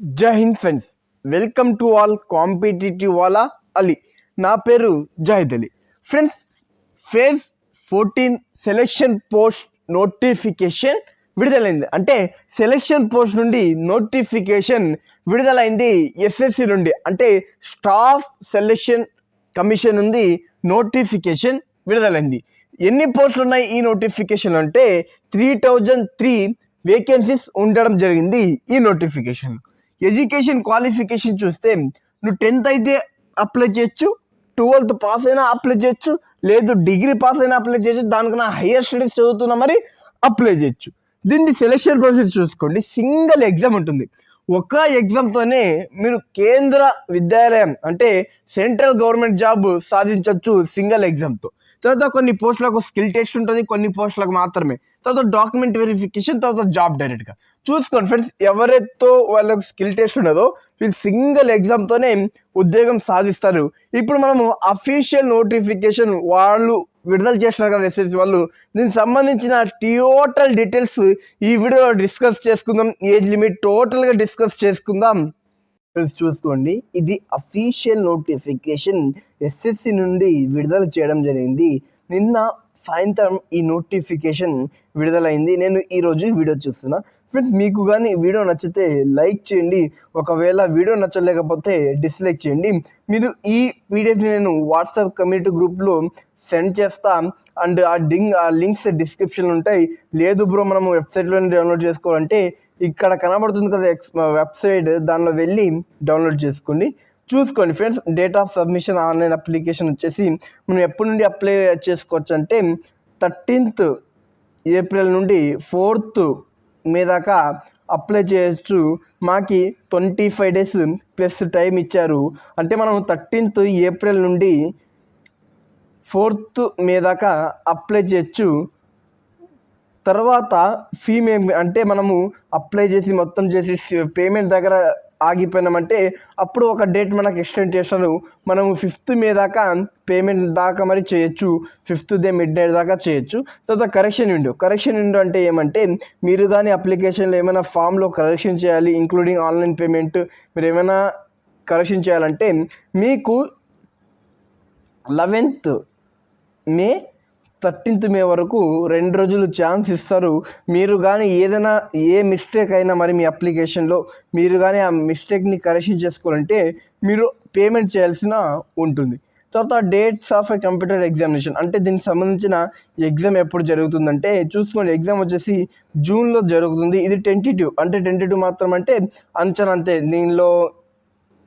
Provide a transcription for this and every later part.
జై హింద్ friends, welcome to all competitive వాలా అలీ. నా పేరు Zahid Ali. Friends, phase 14 selection post notification విడుదలైంది. అంటే సెలెక్షన్ పోస్ట్ నుండి నోటిఫికేషన్ విడుదలైంది ఎస్ఎస్సి నుండి, అంటే స్టాఫ్ సెలెక్షన్ కమిషన్ నుండి నోటిఫికేషన్ విడుదలైంది. ఎన్ని పోస్టులు ఉన్నాయి ఈ నోటిఫికేషన్ అంటే 3003 వేకెన్సీస్ ఉండడం జరిగింది ఈ నోటిఫికేషన్. ఎడ్యుకేషన్ క్వాలిఫికేషన్ చూస్తే నువ్వు 10th అయితే అప్లై చేయొచ్చు, 12th పాస్ అయినా అప్లై చేయొచ్చు, లేదు డిగ్రీ పాస్ అయినా అప్లై చేయొచ్చు, దానికన్నా హయ్యర్ స్టడీస్ చదువుతున్నా మరి అప్లై చేయొచ్చు. దీన్ని సెలెక్షన్ ప్రాసెస్ చూసుకోండి, సింగిల్ ఎగ్జామ్ ఉంటుంది. ఒక ఎగ్జామ్తోనే మీరు కేంద్ర విద్యాలయం అంటే సెంట్రల్ గవర్నమెంట్ జాబ్ సాధించవచ్చు సింగిల్ ఎగ్జామ్తో. తర్వాత కొన్ని పోస్టులకు స్కిల్ టెస్ట్ ఉంటుంది, కొన్ని పోస్టులకు మాత్రమే. తర్వాత డాక్యుమెంట్ వెరిఫికేషన్, తర్వాత జాబ్ డైరెక్ట్గా. చూసుకోండి ఫ్రెండ్స్, ఎవరైతే వాళ్ళకు స్కిల్ టెస్ట్ ఉన్నదో వీళ్ళు సింగిల్ ఎగ్జామ్తోనే ఉద్యోగం సాధిస్తారు. ఇప్పుడు మనము అఫీషియల్ నోటిఫికేషన్ వాళ్ళు విడుదల చేస్తున్నారు కదా ఎస్ఎస్సి వాళ్ళు, దీనికి సంబంధించిన టోటల్ డీటెయిల్స్ ఈ వీడియోలో డిస్కస్ చేసుకుందాం. ఏజ్ లిమిట్ టోటల్గా డిస్కస్ చేసుకుందాం. చూసుకోండి, ఇది అఫీషియల్ నోటిఫికేషన్ ఎస్ఎస్సి నుండి విడుదల చేయడం జరిగింది. నిన్న సాయంత్రం ఈ నోటిఫికేషన్ విడుదలైంది. నేను ఈరోజు వీడియో చూస్తున్నా. ఫ్రెండ్స్, మీకు కానీ వీడియో నచ్చితే లైక్ చేయండి, ఒకవేళ వీడియో నచ్చలేకపోతే డిస్లైక్ చేయండి. మీరు ఈ పీడిఎఫ్ని నేను వాట్సాప్ కమ్యూనిటీ గ్రూప్లో సెండ్ చేస్తా, అండ్ ఆ లింక్స్ డిస్క్రిప్షన్ ఉంటాయి. లేదు బ్రో మనము వెబ్సైట్లోనే డౌన్లోడ్ చేసుకోవాలంటే ఇక్కడ కనబడుతుంది కదా వెబ్సైట్, దానిలో వెళ్ళి డౌన్లోడ్ చేసుకోండి. చూసుకోండి friends, date of submission online application వచ్చేసి మనం ఎప్పటి నుండి అప్లై చేసుకోవచ్చు అంటే 13th ఏప్రిల్ నుండి 4th మే దాకా అప్లై చేయొచ్చు. మాకి 25 days ప్లస్ టైం ఇచ్చారు. అంటే మనం 13th ఏప్రిల్ నుండి 4th మే దాకా అప్లై చేయొచ్చు. తర్వాత ఫీ అంటే మనము అప్లై చేసి మొత్తం చేసి పేమెంట్ దగ్గర ఆగిపోయినామంటే అప్పుడు ఒక డేట్ మనకు ఎక్స్టెండ్ చేస్తారు. మనము 5th మే దాకా పేమెంట్ దాకా మరి చేయొచ్చు, 5th డే మిడ్ నైట్ దాకా చేయొచ్చు. తర్వాత కరెక్షన్ విండో అంటే ఏమంటే మీరు కానీ అప్లికేషన్లో ఏమైనా ఫామ్లో కరెక్షన్ చేయాలి, ఇంక్లూడింగ్ ఆన్లైన్ పేమెంట్, మీరు ఏమైనా కరెక్షన్ చేయాలంటే మీకు 11th మే 13th మే వరకు 2 రోజులు ఛాన్స్ ఇస్తారు. మీరు కానీ ఏదైనా ఏ మిస్టేక్ అయినా మరి మీ అప్లికేషన్లో మీరు కానీ ఆ మిస్టేక్ని కరెక్షన్ చేసుకోవాలంటే మీరు పేమెంట్ చేయాల్సిన ఉంటుంది. తర్వాత dates of a computer examination అంటే దీనికి సంబంధించిన ఎగ్జామ్ ఎప్పుడు జరుగుతుందంటే చూసుకోండి, ఎగ్జామ్ వచ్చేసి జూన్లో జరుగుతుంది. ఇది టెంటేటివ్, అంటే టెంటేటివ్ మాత్రం అంటే అంచనా అంతే, దీనిలో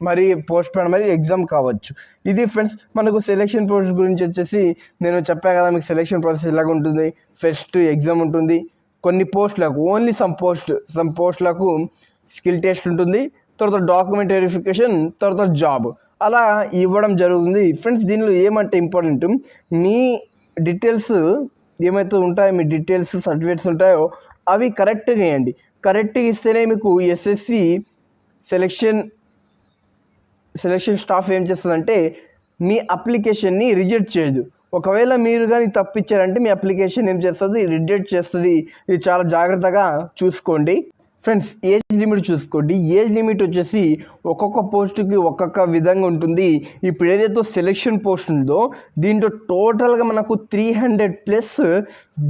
మరి పోస్ట్ పోన్ మరి ఎగ్జామ్ కావచ్చు. ఇది ఫ్రెండ్స్ మనకు సెలెక్షన్ ప్రాసెస్ గురించి వచ్చేసి నేను చెప్పా కదా మీకు సెలెక్షన్ ప్రాసెస్ ఎలాగ ఉంటుంది. ఫస్ట్ ఎగ్జామ్ ఉంటుంది, కొన్ని పోస్టులకు ఓన్లీ సమ్ పోస్టులకు స్కిల్ టెస్ట్ ఉంటుంది, తర్వాత డాక్యుమెంట్ వెరిఫికేషన్, తర్వాత జాబ్ అలా ఇవ్వడం జరుగుతుంది. ఫ్రెండ్స్, దీనిలో ఏమంటే ఇంపార్టెంట్ మీ డీటెయిల్స్ ఏమైతే ఉంటాయో, మీ డీటెయిల్స్ సర్టిఫికేట్స్ ఉంటాయో అవి కరెక్ట్గా ఇవ్వండి. కరెక్ట్గా ఇస్తేనే మీకు ఎస్ఎస్సి సెలెక్షన్ స్టాఫ్ ఏం చేస్తుందంటే మీ అప్లికేషన్ని రిజెక్ట్ చేయదు. ఒకవేళ మీరు కానీ తప్పిచ్చారంటే మీ అప్లికేషన్ ఏం చేస్తుంది, రిజెక్ట్ చేస్తుంది. ఇది చాలా జాగ్రత్తగా చూసుకోండి. ఫ్రెండ్స్, ఏజ్ లిమిట్ చూసుకోండి. ఏజ్ లిమిట్ వచ్చేసి ఒక్కొక్క పోస్టుకి ఒక్కొక్క విధంగా ఉంటుంది. ఇప్పుడు ఏదైతే సెలెక్షన్ పోస్ట్ ఉందో దీంట్లో టోటల్గా మనకు 300+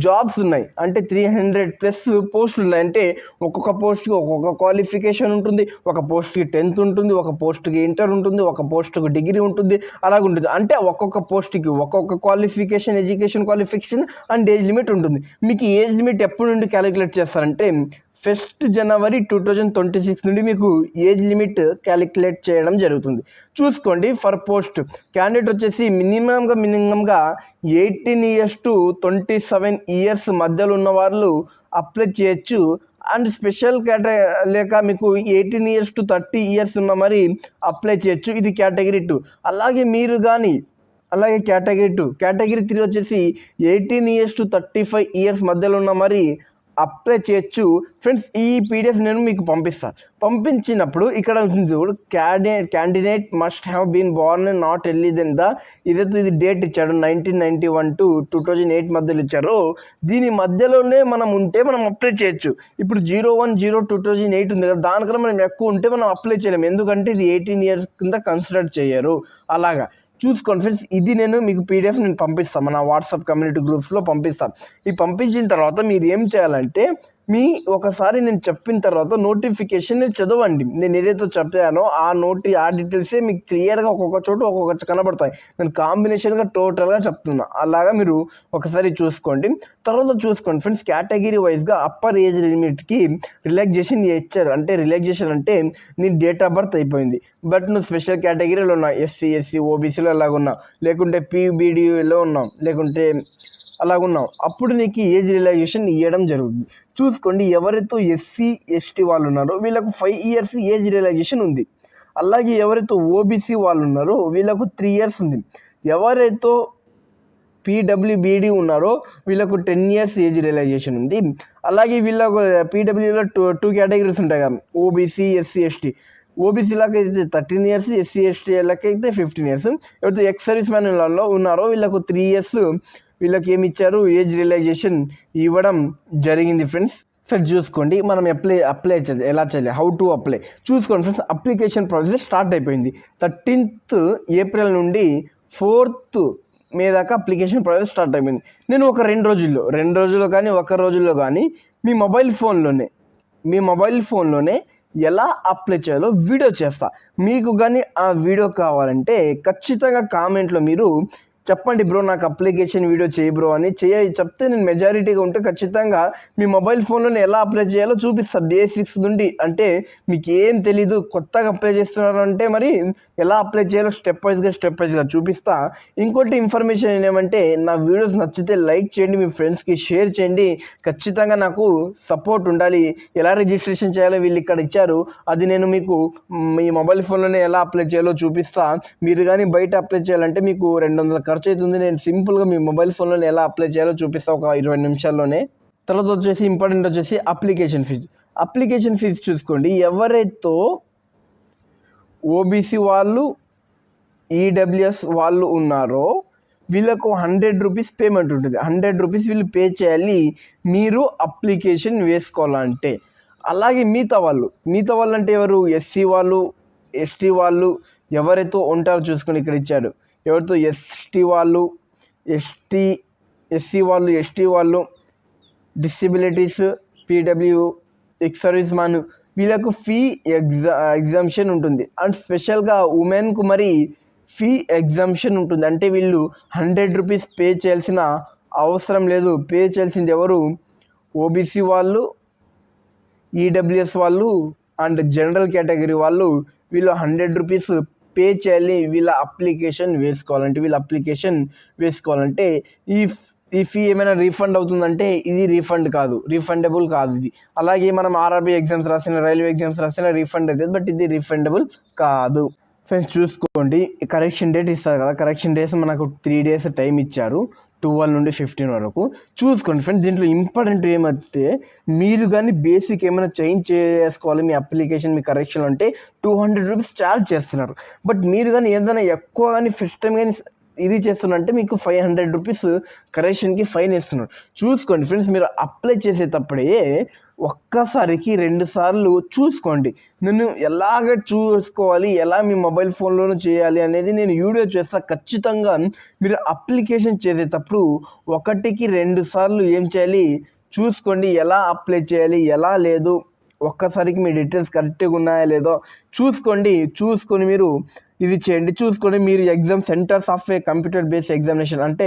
జాబ్స్ ఉన్నాయి, అంటే 300+ పోస్టులు ఉన్నాయి. అంటే ఒక్కొక్క పోస్ట్కి ఒక్కొక్క క్వాలిఫికేషన్ ఉంటుంది. ఒక పోస్ట్కి 10th ఉంటుంది, ఒక పోస్ట్కి ఇంటర్ ఉంటుంది, ఒక పోస్ట్కి డిగ్రీ ఉంటుంది, అలాగ ఉంటుంది. అంటే ఒక్కొక్క పోస్ట్కి ఒక్కొక్క qualification, education qualification and age limit ఉంటుంది. మీకు ఏజ్ లిమిట్ ఎప్పటి నుండి క్యాలిక్యులేట్ చేస్తారంటే 1st జనవరి 2026 నుండి మీకు ఏజ్ లిమిట్ క్యాలిక్యులేట్ చేయడం జరుగుతుంది. చూసుకోండి, ఫర్ పోస్ట్ క్యాండిడేట్ వచ్చేసి మినిమంగా 18 years to 27 years మధ్యలో ఉన్న వాళ్ళు అప్లై చేయొచ్చు. అండ్ స్పెషల్ లేక మీకు 18 years to 30 years ఉన్న మరి అప్లై చేయొచ్చు. ఇది కేటగిరీ 2. అలాగే మీరు కానీ కేటగిరీ 3 వచ్చేసి 18 years to 35 years మధ్యలో ఉన్న మరి అప్లై చేయొచ్చు ఫ్రెండ్స్. ఈ పీడిఎఫ్ నేను మీకు పంపిస్తాను. పంపించినప్పుడు ఇక్కడ చూడు, candidate must have been born not early then the ఇదైతే ఇది డేట్ ఇచ్చాడు 1991 to 2008 మధ్యలో ఇచ్చారు. దీని మధ్యలోనే మనం ఉంటే మనం అప్లై చేయొచ్చు. ఇప్పుడు 01/0/2008 ఉంది కదా, దానికన్నా మనం ఎక్కువ ఉంటే మనం అప్లై చేయలేము, ఎందుకంటే ఇది 18 years కింద కన్సిడర్ చేయరు. అలాగా చూసుకోండి ఫ్రెండ్స్. ఇది నేను మీకు పీడిఎఫ్ నేను పంపిస్తాను, మన వాట్సాప్ కమ్యూనిటీ గ్రూప్స్లో పంపిస్తాను. ఈ పంపించిన తర్వాత మీరు ఏం చేయాలంటే ఒకసారి నేను చెప్పిన తర్వాత నోటిఫికేషన్ చదవండి. నేను ఏదైతే చెప్పానో ఆ డీటెయిల్సే మీకు క్లియర్గా ఒక్కొక్క చోట ఒక్కొక్క కనబడతాయి. నేను కాంబినేషన్గా టోటల్గా చెప్తున్నా. అలాగా మీరు ఒకసారి చూసుకోండి. తర్వాత చూసుకోండి ఫ్రెండ్స్, కేటగిరీ వైజ్గా అప్పర్ ఏజ్ లిమిట్కి రిలాక్సేషన్ ఇచ్చారు. అంటే రిలాక్సేషన్ అంటే నీ డేట్ ఆఫ్ బర్త్ అయిపోయింది, బట్ నువ్వు స్పెషల్ కేటగిరీలో ఉన్నావు, ఎస్సీ ఓబీసీలో అలాగున్నావు, లేకుంటే పీబీడీలో ఉన్నావు, లేకుంటే అలాగున్నావు, అప్పుడు నీకు ఏజ్ రిలాక్సేషన్ ఇవ్వడం జరుగుతుంది. చూసుకోండి, ఎవరైతే ఎస్సీ వాళ్ళు ఉన్నారో వీళ్ళకు 5 years ఏజ్ రిలాక్సేషన్ ఉంది. అలాగే ఎవరైతే ఓబీసీ వాళ్ళు ఉన్నారో వీళ్ళకు 3 years ఉంది. ఎవరైతే పీడబ్ల్యూబీడీ ఉన్నారో వీళ్ళకు 10 years ఏజ్ రిలాక్సేషన్ ఉంది. అలాగే వీళ్ళకు పీడబ్ల్యూలో 2 categories ఉంటాయి కదా, ఓబీసీ, ఎస్సీ, ఎస్టీ. ఓబీసీలకు అయితే 13 years, ఎస్సీ ఎస్టీలకు అయితే 15 years. ఎవరైతే ఎక్స్ సర్వీస్ మ్యాన్లలో ఉన్నారో వీళ్ళకు 3 years వీళ్ళకి ఏమి ఇచ్చారు, ఏజ్ రిలాక్సేషన్ ఇవ్వడం జరిగింది ఫ్రెండ్స్. చూసుకోండి, మనం అప్లై ఎలా చేయాలి, హౌ టు అప్లై చూసుకోండి ఫ్రెండ్స్. అప్లికేషన్ ప్రాసెస్ స్టార్ట్ అయిపోయింది. 13th April నుండి 4th May దాకా అప్లికేషన్ ప్రాసెస్ స్టార్ట్ అయిపోయింది. నేను ఒక 2 రోజుల్లో కానీ ఒక రోజుల్లో కానీ మీ మొబైల్ ఫోన్లోనే ఎలా అప్లై చేయాలో వీడియో చేస్తా. మీకు కానీ ఆ వీడియో కావాలంటే ఖచ్చితంగా కామెంట్లో మీరు చెప్పండి, బ్రో నాకు అప్లికేషన్ వీడియో చేయి బ్రో అని చెప్తే నేను మెజారిటీగా ఉంటే ఖచ్చితంగా మీ మొబైల్ ఫోన్లో ఎలా అప్లై చేయాలో చూపిస్తా. బేసిక్స్ నుండి, అంటే మీకు ఏం తెలీదు, కొత్తగా అప్లై చేస్తున్నారు అంటే మరి ఎలా అప్లై చేయాలో స్టెప్ వైజ్గా చూపిస్తా. ఇంకోటి ఇన్ఫర్మేషన్ ఏమంటే, నా వీడియోస్ నచ్చితే లైక్ చేయండి, మీ ఫ్రెండ్స్కి షేర్ చేయండి. ఖచ్చితంగా నాకు సపోర్ట్ ఉండాలి. ఎలా రిజిస్ట్రేషన్ చేయాలో వీళ్ళు ఇక్కడ ఇచ్చారు, అది నేను మీకు మీ మొబైల్ ఫోన్లోనే ఎలా అప్లై చేయాలో చూపిస్తా. మీరు కానీ బయట అప్లై చేయాలంటే మీకు 200 ఖర్చు అవుతుంది. నేను సింపుల్గా మీ మొబైల్ ఫోన్లో ఎలా అప్లై చేయాలో చూపిస్తాను ఒక 20 నిమిషాల్లోనే. తర్వాత వచ్చేసి ఇంపార్టెంట్ వచ్చేసి అప్లికేషన్ ఫీజు చూసుకోండి. ఎవరైతే ఓబీసీ వాళ్ళు, ఈడబ్ల్యూఎస్ వాళ్ళు ఉన్నారో వీళ్ళకు 100 rupees పేమెంట్ ఉంటుంది. 100 rupees వీళ్ళు పే చేయాలి మీరు అప్లికేషన్ వేసుకోవాలంటే. అలాగే మిగతా వాళ్ళు అంటే ఎవరు, ఎస్సీ వాళ్ళు, ఎస్టీ వాళ్ళు ఎవరైతే ఉంటారో చూసుకొని ఇక్కడ ఇచ్చాడు. ఎవరితో ఎస్సీ వాళ్ళు, ఎస్టీ వాళ్ళు, disabilities, PW, ex service man వీళ్ళకు ఫీ ఎగ్జామ్షన్ ఉంటుంది. అండ్ స్పెషల్గా ఉమెన్కు మరి ఫీ ఎగ్జామ్షన్ ఉంటుంది. అంటే వీళ్ళు 100 rupees పే చేయాల్సిన అవసరం లేదు. పే చేయాల్సింది ఎవరు, ఓబీసీ వాళ్ళు, ఈడబ్ల్యూఎస్ వాళ్ళు అండ్ జనరల్ కేటగిరీ వాళ్ళు. వీళ్ళు 100 rupees పే చేయాలి వీళ్ళ అప్లికేషన్ వేసుకోవాలంటే. ఈ ఫీ ఏమైనా రీఫండ్ అవుతుందంటే ఇది రీఫండబుల్ కాదు ఇది. అలాగే మనం ఆర్ఆర్బీ ఎగ్జామ్స్ రాసిన, రైల్వే ఎగ్జామ్స్ రాసిన రీఫండ్ అవుతుంది, బట్ ఇది రీఫండబుల్ కాదు. ఫ్రెండ్స్ చూసుకోండి, కరెక్షన్ డేట్ ఇస్తారు కదా, కరెక్షన్ డేస్ మనకు 3 days టైం ఇచ్చారు, 12 నుండి 15 వరకు. చూసుకోండి ఫ్రెండ్స్, దీంట్లో ఇంపార్టెంట్ ఏమంటే మీరు కానీ బేసిక్ ఏమైనా చేంజ్ చేసుకోవాలి మీ అప్లికేషన్, మీ కరెక్షన్ అంటే 200 rupees ఛార్జ్ చేస్తున్నారు. బట్ మీరు కానీ ఏదైనా ఎక్కువ కానీ ఫస్ట్ టైం కానీ ఇది చేస్తున్నారంటే మీకు 500 rupees కరెక్షన్కి ఫైన్ వేస్తున్నారు. చూసుకోండి ఫ్రెండ్స్, మీరు అప్లై చేసేటప్పుడే ఒక్కసారికి 2 సార్లు చూసుకోండి. నేను ఎలాగ చూసుకోవాలి, ఎలా మీ మొబైల్ ఫోన్లోనూ చేయాలి అనేది నేను వీడియో చేస్తా. ఖచ్చితంగా మీరు అప్లికేషన్ చేసేటప్పుడు 1కి 2 సార్లు ఏం చేయాలి చూసుకోండి, ఎలా అప్లై చేయాలి, ఎలా లేదు, ఒక్కసారికి మీ డీటెయిల్స్ కరెక్ట్గా ఉన్నాయా లేదో చూసుకొని మీరు ఇది చేయండి. చూసుకొని మీరు exam centres of A computer based examination, అంటే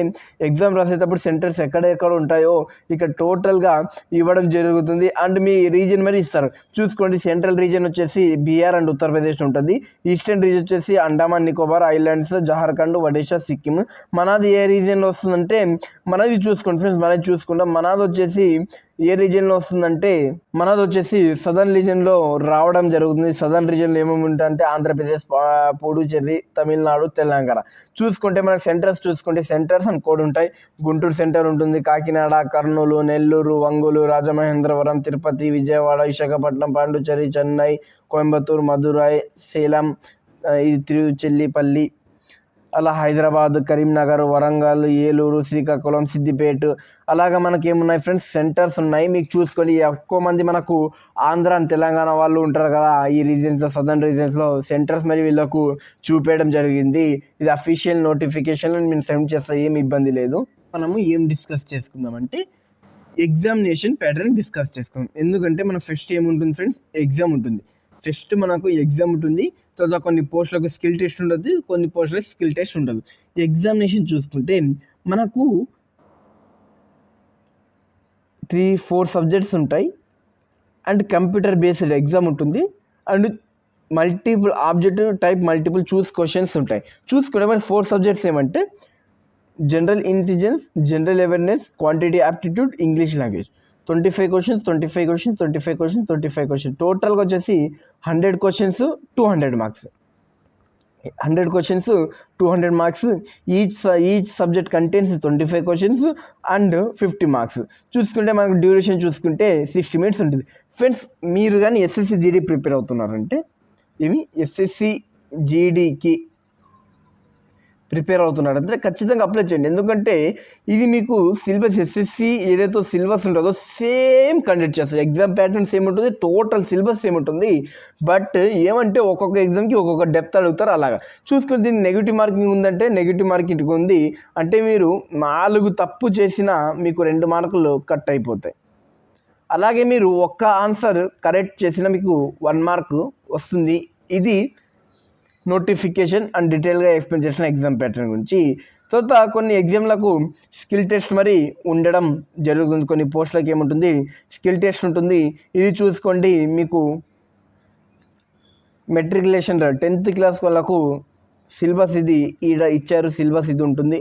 ఎగ్జామ్ రాసేటప్పుడు సెంటర్స్ ఎక్కడెక్కడ ఉంటాయో ఇక్కడ టోటల్గా ఇవ్వడం జరుగుతుంది. అండ్ మీ రీజియన్ మరి ఇస్తారు. చూసుకోండి, సెంట్రల్ రీజియన్ వచ్చేసి బీహార్ అండ్ ఉత్తరప్రదేశ్ ఉంటుంది. ఈస్టర్న్ రీజియన్ వచ్చేసి అండమాన్ నికోబార్ ఐలాండ్స్, జార్ఖండ్, ఒడిషా, సిక్కిం. మనది ఏ రీజియన్లో వస్తుందంటే మనది చూసుకోండి ఫ్రెండ్స్, మనది చూసుకుంటాం. మనది వచ్చేసి ఏ రీజియన్లో వస్తుందంటే మనది వచ్చేసి సదర్న్ రీజియన్లో రావడం జరుగుతుంది. సదర్న్ రీజియన్లో ఏమేమి ఉంటాయంటే ఆంధ్రప్రదేశ్, పుదుచ్చేరి, తమిళనాడు, తెలంగాణ. చూసుకుంటే మనకి సెంటర్స్ అని కోడ్ ఉంటాయి. గుంటూరు సెంటర్ ఉంటుంది, కాకినాడ, కర్నూలు, నెల్లూరు, ఒంగోలు, రాజమహేంద్రవరం, తిరుపతి, విజయవాడ, విశాఖపట్నం, పాండిచ్చేరి, చెన్నై, కోయంబత్తూరు, మదురై, సేలం, ఇది తిరుచిల్లిపల్లి, అలా హైదరాబాద్, కరీంనగర్, వరంగల్, ఏలూరు, శ్రీకాకుళం, సిద్దిపేట, అలాగా మనకి ఏమున్నాయి ఫ్రెండ్స్ సెంటర్స్ ఉన్నాయి. మీకు చూసుకొని ఎక్కువ మంది మనకు ఆంధ్ర అండ్ తెలంగాణ వాళ్ళు ఉంటారు కదా, ఈ రీజియన్స్లో సదర్న్ రీజియన్స్లో సెంటర్స్ మరి వీళ్ళకు చూపేయడం జరిగింది. ఇది అఫీషియల్ నోటిఫికేషన్ మేము సెండ్ చేస్తా, ఏమి ఇబ్బంది లేదు. మనము ఏం డిస్కస్ చేసుకుందామంటే ఎగ్జామినేషన్ ప్యాటర్న్ డిస్కస్ చేసుకుందాం. ఎందుకంటే మన ఫస్ట్ ఏముంటుంది ఫ్రెండ్స్, ఎగ్జామ్ ఉంటుంది. ఫస్ట్ మనకు ఎగ్జామ్ ఉంటుంది, తర్వాత కొన్ని పోస్టులకు స్కిల్ టెస్ట్ ఉంటుంది, కొన్ని పోస్టులకు స్కిల్ టెస్ట్ ఉండదు. ఎగ్జామినేషన్ చూసుకుంటే మనకు 3-4 సబ్జెక్ట్స్ ఉంటాయి అండ్ కంప్యూటర్ బేస్డ్ ఎగ్జామ్ ఉంటుంది and multiple objective type multiple choose questions ఉంటాయి. చూసుకుంటే మరి 4 సబ్జెక్ట్స్ ఏమంటే general intelligence, general awareness, quantity aptitude, English language. 25 questions, 25 questions, 25 questions, 25 questions. టోటల్గా వచ్చేసి 100 questions, 200 marks. 100 questions, 200 marks. Each subject contents 25 questions and 50 marks. చూసుకుంటే మనకు duration చూసుకుంటే 60 minutes ఉంటుంది. ఫ్రెండ్స్ మీరు కానీ ఎస్ఎస్సి జీడీ ప్రిపేర్ అవుతున్నారంటే ఎస్ఎస్సి జీడీకి ప్రిపేర్ అవుతున్నారంటే ఖచ్చితంగా అప్లై చేయండి. ఎందుకంటే ఇది మీకు సిలబస్ ఎస్ఎస్సి ఏదైతే సిలబస్ ఉంటుందో సేమ్ కండక్ట్ చేస్తారు. ఎగ్జామ్ ప్యాటర్న్ సేమ్ ఉంటుంది, టోటల్ సిలబస్ సేమ్ ఉంటుంది. బట్ ఏమంటే ఒక్కొక్క ఎగ్జామ్కి ఒక్కొక్క డెప్త్ అడుగుతారు. అలాగా చూసుకుని దీనికి నెగిటివ్ మార్కింగ్ ఉందంటే నెగిటివ్ మార్కింగ్ ఉంది అంటే మీరు 4 తప్పు చేసినా మీకు 2 మార్కులు కట్ అయిపోతాయి. అలాగే మీరు ఒక్క ఆన్సర్ కరెక్ట్ చేసినా మీకు 1 మార్క్ వస్తుంది. ఇది నోటిఫికేషన్ అండ్ డీటెయిల్గా ఎక్స్ప్లెయిన్ చేసిన ఎగ్జామ్ ప్యాటర్న్ గురించి. తర్వాత కొన్ని ఎగ్జామ్లకు స్కిల్ టెస్ట్ మరి ఉండడం జరుగుతుంది. కొన్ని పోస్టులకు ఏముంటుంది, స్కిల్ టెస్ట్ ఉంటుంది. ఇది చూసుకోండి, మీకు మెట్రికులేషన్ 10th క్లాస్ వాళ్ళకు సిలబస్ ఇది ఇచ్చారు, సిలబస్ ఇది ఉంటుంది.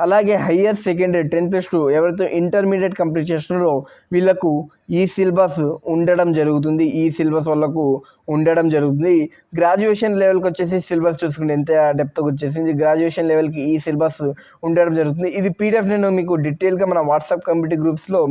అలాగే హయ్యర్ సెకండరీ 10+2 ఎవరైతే ఇంటర్మీడియట్ కంప్లీట్ చేస్తున్నారో వీళ్ళకు ఈ సిలబస్ ఉండడం జరుగుతుంది. ఈ సిలబస్ వాళ్ళకు ఉండడం జరుగుతుంది. గ్రాడ్యుయేషన్ లెవెల్కి వచ్చేసి సిలబస్ చూసుకుంటే ఎంత డెప్త్గా వచ్చేసింది. గ్రాడ్యుయేషన్ లెవెల్కి ఈ సిలబస్ ఉండడం జరుగుతుంది. ఇది పీడిఎఫ్ నేను మీకు డీటెయిల్గా మన వాట్సాప్ కమ్యూనిటీ గ్రూప్స్లో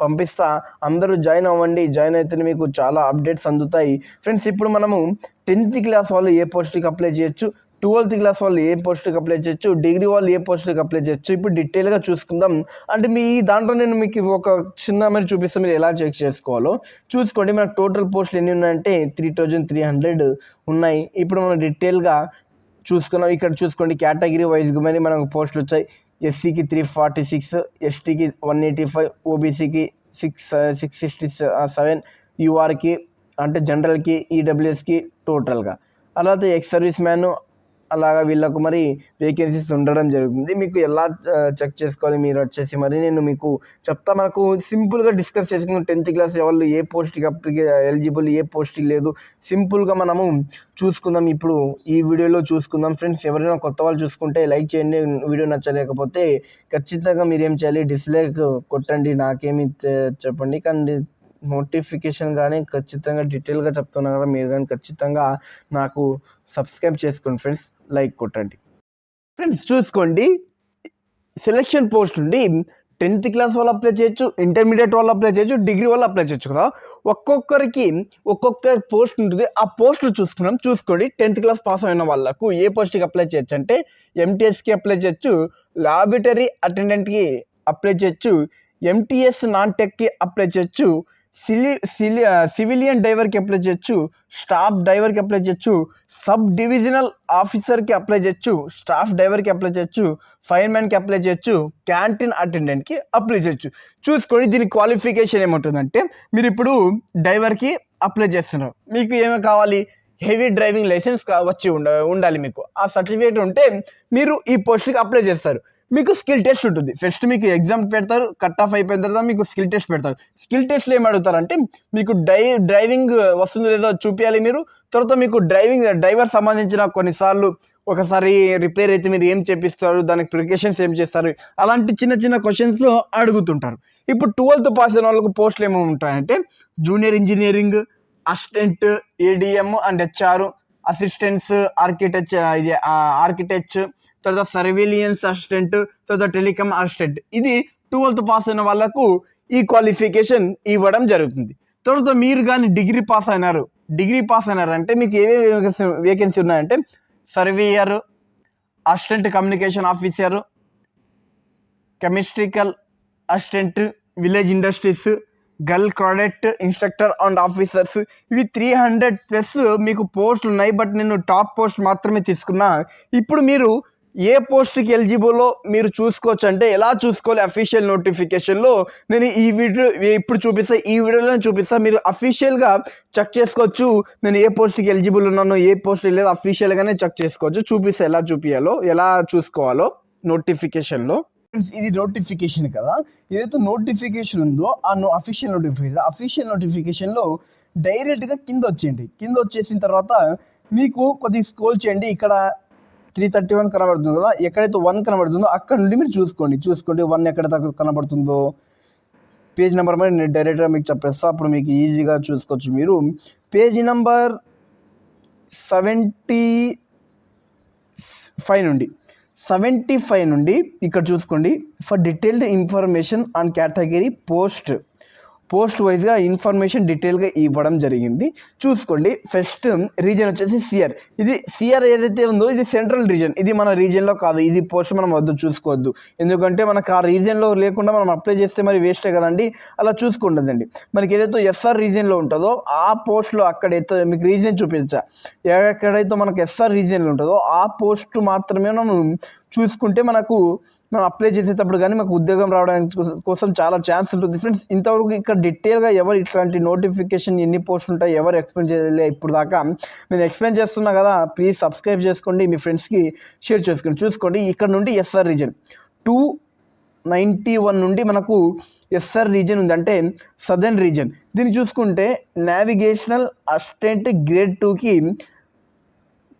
పంపిస్తా. అందరూ జాయిన్ అవ్వండి. జాయిన్ అయితే మీకు చాలా అప్డేట్స్ అందుతాయి. ఫ్రెండ్స్ ఇప్పుడు మనము 10th క్లాస్ వాళ్ళు ఏ పోస్ట్కి అప్లై చేయొచ్చు, 12th క్లాస్ వాళ్ళు ఏ పోస్ట్కి అప్లై చేయొచ్చు, డిగ్రీ వాళ్ళు ఏ పోస్ట్కి అప్లై చేయొచ్చు, ఇప్పుడు డీటెయిల్గా చూసుకుందాం. అంటే మీ దాంట్లో నేను మీకు ఒక చిన్న మరి చూపిస్తాను, మీరు ఎలా చెక్ చేసుకోవాలో చూసుకోండి. మనకు టోటల్ పోస్టులు ఎన్ని ఉన్నాయంటే 3300 ఉన్నాయి. ఇప్పుడు మనం డీటెయిల్గా చూసుకున్నాం. ఇక్కడ చూసుకోండి కేటగిరీ వైజ్గా మరి మనకు పోస్టులు వచ్చాయి. ఎస్సీకి 346, ఎస్టీకి 185, ఓబీసీకి 667, యూఆర్కి అంటే జనరల్కి, ఈడబ్ల్యూఎస్కి టోటల్గా. అలాగే ఎక్స్ సర్వీస్ మ్యాన్ అలాగా వీళ్ళకు మరి వేకెన్సీస్ ఉండడం జరుగుతుంది. మీకు ఎలా చెక్ చేసుకోవాలి మీరు వచ్చేసి మరి నేను మీకు చెప్తా. మనకు సింపుల్గా డిస్కస్ చేసుకున్నాం 10th క్లాస్ వాళ్ళు ఏ పోస్ట్కి ఎలిజిబుల్, ఏ పోస్ట్కి లేదు, సింపుల్గా మనము చూసుకుందాం. ఇప్పుడు ఈ వీడియోలో చూసుకుందాం. ఫ్రెండ్స్ ఎవరైనా కొత్త వాళ్ళు చూసుకుంటే లైక్ చేయండి, వీడియో నచ్చలేకపోతే ఖచ్చితంగా మీరు ఏం చేయాలి, డిస్లైక్ కొట్టండి, నాకేమి చెప్పండి. కానీ నోటిఫికేషన్ కానీ ఖచ్చితంగా డీటెయిల్గా చెప్తున్నా కదా, మీరు కానీ ఖచ్చితంగా నాకు సబ్స్క్రైబ్ చేసుకోండి ఫ్రెండ్స్, లైక్ కొట్టండి. ఫ్రెండ్స్ చూసుకోండి, సెలెక్షన్ పోస్ట్ ఉండి 10th క్లాస్ వాళ్ళు అప్లై చేయొచ్చు, ఇంటర్మీడియట్ వాళ్ళు అప్లై చేయొచ్చు, డిగ్రీ వాళ్ళు అప్లై చేయొచ్చు కదా. ఒక్కొక్కరికి ఒక్కొక్క పోస్ట్ ఉంటుంది. ఆ పోస్టులు చూసుకున్నాం. చూసుకోండి 10th క్లాస్ పాస్ అయిన వాళ్ళకు ఏ పోస్ట్కి అప్లై చేయొచ్చు అంటే ఎంటీఎస్కి అప్లై చేయొచ్చు, లాబొరేటరీ అటెండెంట్కి అప్లై చేయొచ్చు, ఎంటీఎస్ నాన్ టెక్కి అప్లై చేయొచ్చు, సివిలియన్ డ్రైవర్కి అప్లై చేయొచ్చు, స్టాఫ్ డ్రైవర్కి అప్లై చేయొచ్చు, సబ్ డివిజనల్ ఆఫీసర్కి అప్లై చేయొచ్చు, స్టాఫ్ డ్రైవర్కి అప్లై చేయొచ్చు, ఫైర్మ్యాన్కి అప్లై చేయొచ్చు, క్యాంటీన్ అటెండెంట్కి అప్లై చేయొచ్చు. చూసుకోండి దీని క్వాలిఫికేషన్ ఏముంటుందంటే మీరు ఇప్పుడు డ్రైవర్కి అప్లై చేస్తున్నారు, మీకు ఏమి కావాలి, హెవీ డ్రైవింగ్ లైసెన్స్ వచ్చి ఉండాలి. మీకు ఆ సర్టిఫికేట్ ఉంటే మీరు ఈ పోస్ట్కి అప్లై చేస్తారు. మీకు స్కిల్ టెస్ట్ ఉంటుంది. ఫస్ట్ మీకు ఎగ్జామ్ పెడతారు, కట్ ఆఫ్ అయిపోయిన తర్వాత మీకు స్కిల్ టెస్ట్ పెడతారు. స్కిల్ టెస్ట్లో ఏం అడుగుతారంటే మీకు డ్రైవింగ్ వస్తుందో లేదో చూపించాలి మీరు. తర్వాత మీకు డ్రైవర్ సంబంధించిన కొన్నిసార్లు ఒకసారి రిపేర్ అయితే మీరు ఏం చేపిస్తారు, దానికి ప్రికాషన్స్ ఏం చేస్తారు, అలాంటి చిన్న చిన్న క్వశ్చన్స్లో అడుగుతుంటారు. ఇప్పుడు 12th పాస్ అయిన వాళ్ళకు పోస్టులు ఏమేమి ఉంటాయంటే junior engineering, assistant, ATM and HR, assistants, architect, తర్వాత సర్వేలియన్స్ అసిస్టెంట్, తర్వాత టెలికామ్ అసిస్టెంట్. ఇది 12th పాస్ అయిన వాళ్ళకు ఈ క్వాలిఫికేషన్ ఇవ్వడం జరుగుతుంది. తర్వాత మీరు కానీ డిగ్రీ పాస్ అయినారంటే మీకు ఏవే వేకెన్సీ ఉన్నాయంటే సర్వేయర్, అసిస్టెంట్ కమ్యూనికేషన్ ఆఫీసర్, కెమిస్ట్రికల్ assistant, village industries, girl cadet, instructor and officers. ఇవి 300+ మీకు పోస్టులు ఉన్నాయి. బట్ నేను టాప్ పోస్ట్ మాత్రమే తీసుకున్నా. ఇప్పుడు మీరు ఏ పోస్ట్కి ఎలిజిబుల్లో మీరు చూసుకోవచ్చు అంటే ఎలా చూసుకోవాలి అఫీషియల్ నోటిఫికేషన్లో నేను ఈ వీడియో ఇప్పుడు చూపిస్తా, ఈ వీడియోలో చూపిస్తా. మీరు అఫీషియల్గా చెక్ చేసుకోవచ్చు నేను ఏ పోస్ట్కి ఎలిజిబుల్ ఉన్నానో, ఏ పోస్ట్ లేదు అఫీషియల్గానే చెక్ చేసుకోవచ్చు. చూపిస్తా ఎలా చూపించాలో, ఎలా చూసుకోవాలో నోటిఫికేషన్లో. ఇది నోటిఫికేషన్ కదా, ఏదైతే నోటిఫికేషన్ ఉందో ఆ అఫీషియల్ నోటిఫికేషన్లో డైరెక్ట్గా కింద వచ్చేసిన తర్వాత మీకు కొద్దిగా స్క్రోల్ చేయండి. ఇక్కడ 331 కనబడుతుంది కదా, ఎక్కడైతే 1 కనబడుతుందో అక్కడ నుండి మీరు చూసుకోండి 1 ఎక్కడ కనబడుతుందో పేజ్ నెంబర్ మరి నేను డైరెక్ట్గా మీకు చెప్పేస్తా. అప్పుడు మీకు ఈజీగా చూసుకోవచ్చు. మీరు పేజీ నెంబర్ 75 నుండి ఇక్కడ చూసుకోండి. For detailed information on category post వైజ్గా ఇన్ఫర్మేషన్ డీటెయిల్గా ఇవ్వడం జరిగింది. చూసుకోండి. ఫస్ట్ రీజన్ వచ్చేసి సిఆర్ ఏదైతే ఉందో ఇది సెంట్రల్ రీజన్. ఇది మన రీజన్లో కాదు. ఇది పోస్ట్ మనం చూసుకోవద్దు. ఎందుకంటే మనకు ఆ రీజన్లో లేకుండా మనం అప్లై చేస్తే మరి వేస్టే కదండి. అలా చూసుకుంటుందండి. మనకి ఏదైతే ఎస్ఆర్ రీజన్లో ఉంటుందో ఆ పోస్ట్లో అక్కడైతే మీకు రీజన్ చూపించా. ఎక్కడైతే మనకు ఎస్ఆర్ రీజన్లో ఉంటుందో ఆ పోస్ట్ మాత్రమే మనం చూసుకుంటే మనం అప్లై చేసేటప్పుడు కానీ మాకు ఉద్యోగం రావడానికి కోసం చాలా ఛాన్స్ ఉంటుంది ఫ్రెండ్స్. ఇంతవరకు ఇక్కడ డీటెయిల్గా ఎవరు ఇట్లాంటి నోటిఫికేషన్ ఎన్ని పోస్టులు ఉంటాయి ఎవరు ఎక్స్ప్లెయిన్ చేయలే ఇప్పుడు దాకా. నేను ఎక్స్ప్లెయిన్ చేస్తున్నా కదా, ప్లీజ్ సబ్స్క్రైబ్ చేసుకోండి, మీ ఫ్రెండ్స్కి షేర్ చేసుకోండి. చూసుకోండి ఇక్కడ నుండి ఎస్ఆర్ రీజన్ 291 నుండి మనకు ఎస్ఆర్ రీజన్ ఉంది, అంటే సదర్న్ రీజన్. దీన్ని చూసుకుంటే నావిగేషనల్ అసిస్టెంట్ గ్రేడ్ 2కి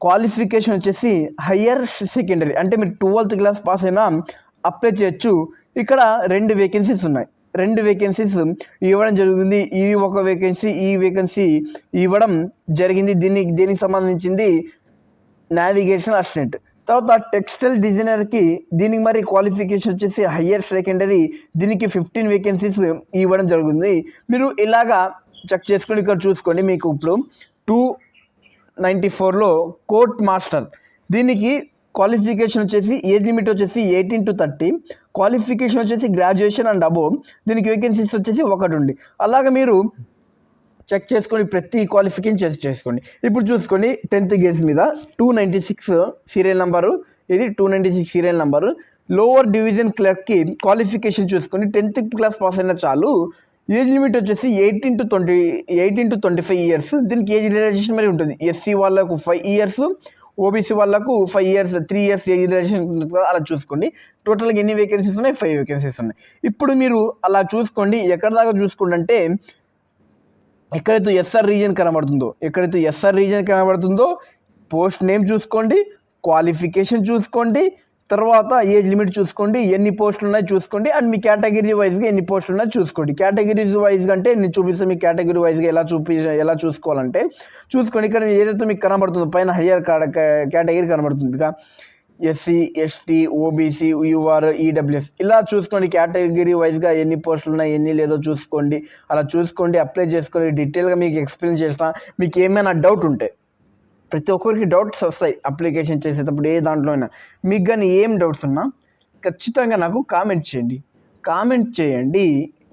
క్వాలిఫికేషన్ వచ్చేసి హయ్యర్ సెకండరీ, అంటే మీరు 12th క్లాస్ పాస్ అయినా అప్లై చేయొచ్చు. ఇక్కడ 2 వేకెన్సీస్ ఉన్నాయి. 2 వేకెన్సీస్ ఇవ్వడం జరుగుతుంది. ఒక వేకెన్సీ ఇవ్వడం జరిగింది. దీనికి సంబంధించింది నావిగేషన్ అసిస్టెంట్. తర్వాత టెక్స్టైల్ డిజైనర్కి దీనికి మరి క్వాలిఫికేషన్ వచ్చేసి హయ్యర్ సెకండరీ. దీనికి 15 వేకెన్సీస్ ఇవ్వడం జరుగుతుంది. మీరు ఇలాగా చెక్ చేసుకొని ఇక్కడ చూసుకోండి. మీకు ఇప్పుడు 294లో కోర్ట్ మాస్టర్, దీనికి క్వాలిఫికేషన్ వచ్చేసి ఏజ్ లిమిట్ వచ్చేసి 18 to 30, క్వాలిఫికేషన్ వచ్చేసి గ్రాడ్యుయేషన్ అండ్ అబోవ్. దీనికి వేకెన్సీస్ వచ్చేసి 1 ఉంది. అలాగే మీరు చెక్ చేసుకొని ప్రతి క్వాలిఫికేషన్ చేసుకోండి. ఇప్పుడు చూసుకోండి 10th గేజ్ మీద 296 సీరియల్ నెంబరు, ఇది 296 సీరియల్ నెంబరు. లోవర్ డివిజన్ క్లర్క్కి క్వాలిఫికేషన్ చూసుకొని 10th క్లాస్ పాస్ అయినా చాలు. ఏజ్ లిమిట్ వచ్చేసి 18 to 25 ఇయర్స్. దీనికి ఏజ్ రిలాక్సేషన్ మరి ఉంటుంది. ఎస్సీ వాళ్ళకు 5 ఇయర్స్, ఓబీసీ వాళ్ళకు 5 ఇయర్స్, 3 ఇయర్స్ ఏజ్ రిలాక్సేషన్ ఉంటుంది కదా, అలా చూసుకోండి. టోటల్గా ఎన్ని వేకెన్సీస్ ఉన్నాయి? 5 వేకెన్సీస్ ఉన్నాయి. ఇప్పుడు మీరు అలా చూసుకోండి. ఎక్కడ దాకా చూసుకోండి అంటే ఎక్కడైతే ఎస్ఆర్ రీజన్ కనబడుతుందో పోస్ట్ నేమ్ చూసుకోండి, క్వాలిఫికేషన్ చూసుకోండి, తర్వాత ఏజ్ లిమిట్ చూసుకోండి, ఎన్ని పోస్టులు ఉన్నాయి చూసుకోండి, అండ్ మీ కేటగిరీ వైజ్గా ఎన్ని పోస్టులు ఉన్నాయో చూసుకోండి. కేటగిరీస్ వైజ్గా అంటే నేను చూపిస్తాను. మీ కేటగిరీ వైజ్గా ఎలా చూసుకోవాలంటే చూసుకోండి. ఇక్కడ ఏదైతే మీకు కనబడుతుందో పైన హయ్యర్ కేటగిరీ కనబడుతుంది, SC, ST, OBC, UR, EWS, ఇలా చూసుకోండి. కేటగిరీ వైజ్గా ఎన్ని పోస్టులు ఉన్నాయి ఎన్ని లేదో చూసుకోండి. అలా చూసుకోండి, అప్లై చేసుకోండి. డీటెయిల్గా మీకు ఎక్స్ప్లెయిన్ చేసిన. మీకు ఏమైనా డౌట్ ఉంటే, ప్రతి ఒక్కరికి డౌట్స్ వస్తాయి అప్లికేషన్ చేసేటప్పుడు, ఏ దాంట్లో అయినా. మీకు కానీ ఏం డౌట్స్ ఉన్నా ఖచ్చితంగా నాకు కామెంట్ చేయండి.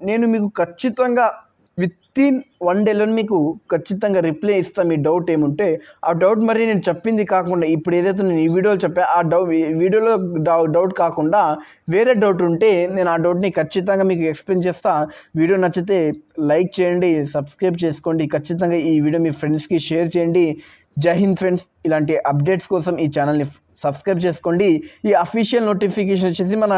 నేను మీకు ఖచ్చితంగా వితిన్ 1 డేలో మీకు ఖచ్చితంగా రిప్లై ఇస్తాను. మీ డౌట్ ఏముంటే ఆ డౌట్ మరి నేను చెప్పింది కాకుండా, ఇప్పుడు ఏదైతే నేను ఈ వీడియోలో చెప్పా ఆ వీడియోలో డౌట్ కాకుండా వేరే డౌట్ ఉంటే నేను ఆ డౌట్ని ఖచ్చితంగా మీకు ఎక్స్ప్లెయిన్ చేస్తా. వీడియో నచ్చితే లైక్ చేయండి, సబ్స్క్రైబ్ చేసుకోండి. ఖచ్చితంగా ఈ వీడియో మీ ఫ్రెండ్స్కి షేర్ చేయండి. జై హింద్ ఫ్రెండ్స్. ఇలాంటి అప్డేట్స్ కోసం ఈ ఛానల్ని సబ్స్క్రైబ్ చేసుకోండి. ఈ అఫీషియల్ నోటిఫికేషన్ వచ్చేసి మన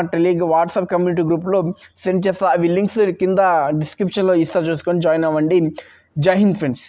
వాట్సాప్ కమ్యూనిటీ గ్రూప్లో సెండ్ చేస్తా. అవి లింక్స్ కింద డిస్క్రిప్షన్లో ఇస్తా, చూసుకొని జాయిన్ అవ్వండి. జై హింద్ ఫ్రెండ్స్.